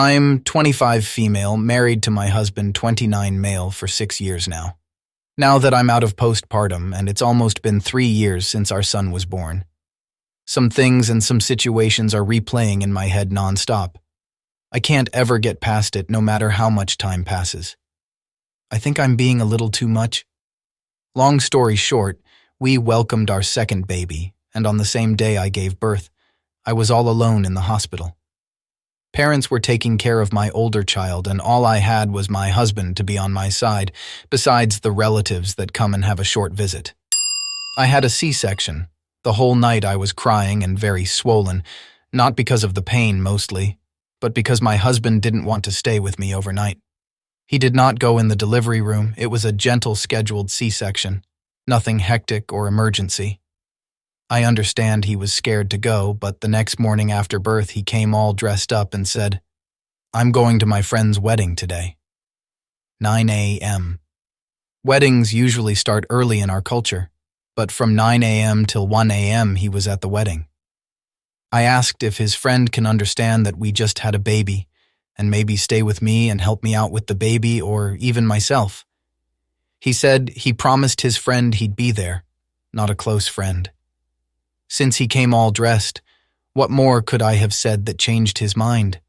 I'm 25 female, married to my husband 29 male for 6 years now. Now that I'm out of postpartum and it's almost been 3 years since our son was born. Some things and some situations are replaying in my head nonstop. I can't ever get past it no matter how much time passes. I think I'm being a little too much. Long story short, we welcomed our second baby, and on the same day I gave birth, I was all alone in the hospital. Parents were taking care of my older child, and all I had was my husband to be on my side, besides the relatives that come and have a short visit. I had a C-section. The whole night I was crying and very swollen, not because of the pain mostly, but because my husband didn't want to stay with me overnight. He did not go in the delivery room. It was a gentle scheduled C-section, nothing hectic or emergency. I understand he was scared to go, but the next morning after birth he came all dressed up and said, "I'm going to my friend's wedding today." 9 a.m. Weddings usually start early in our culture, but from 9 a.m. till 1 a.m. he was at the wedding. I asked if his friend can understand that we just had a baby, and maybe stay with me and help me out with the baby or even myself. He said he promised his friend he'd be there, not a close friend. Since he came all dressed, what more could I have said that changed his mind?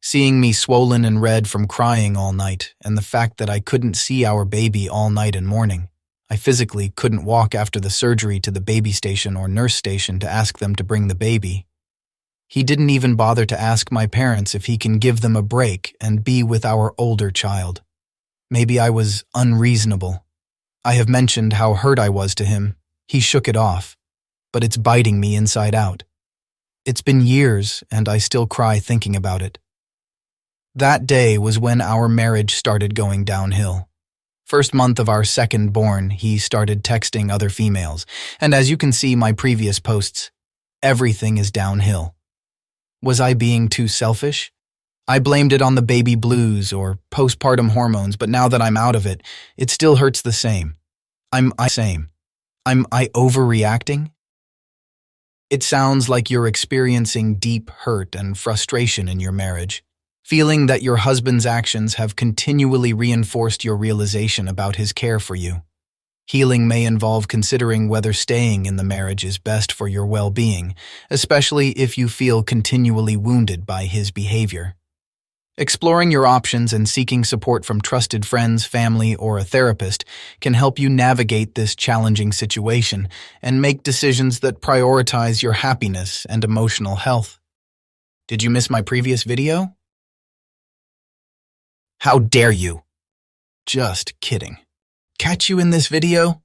Seeing me swollen and red from crying all night, and the fact that I couldn't see our baby all night and morning, I physically couldn't walk after the surgery to the baby station or nurse station to ask them to bring the baby. He didn't even bother to ask my parents if he can give them a break and be with our older child. Maybe I was unreasonable. I have mentioned how hurt I was to him. He shook it off, but it's biting me inside out. It's been years, and I still cry thinking about it. That day was when our marriage started going downhill. First month of our second born, he started texting other females, and as you can see my previous posts, everything is downhill. Was I being too selfish? I blamed it on the baby blues or postpartum hormones, but now that I'm out of it, it still hurts the same. Am I overreacting? It sounds like you're experiencing deep hurt and frustration in your marriage, feeling that your husband's actions have continually reinforced your realization about his care for you. Healing may involve considering whether staying in the marriage is best for your well-being, especially if you feel continually wounded by his behavior. Exploring your options and seeking support from trusted friends, family, or a therapist can help you navigate this challenging situation and make decisions that prioritize your happiness and emotional health. Did you miss my previous video? How dare you? Just kidding. Catch you in this video?